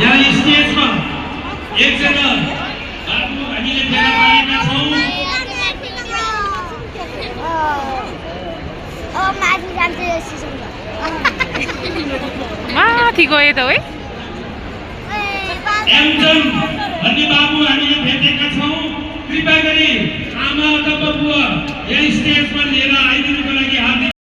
यहाँ स्टेजमा एकजना बाबु हामीले फेला पारेका छौँ। माथि गयो त है एमजन भन्ने बाबु हामीले भेटेका छौँ। कृपया गरी आमा अथवा बुवा यहाँ स्टेजमा लिएर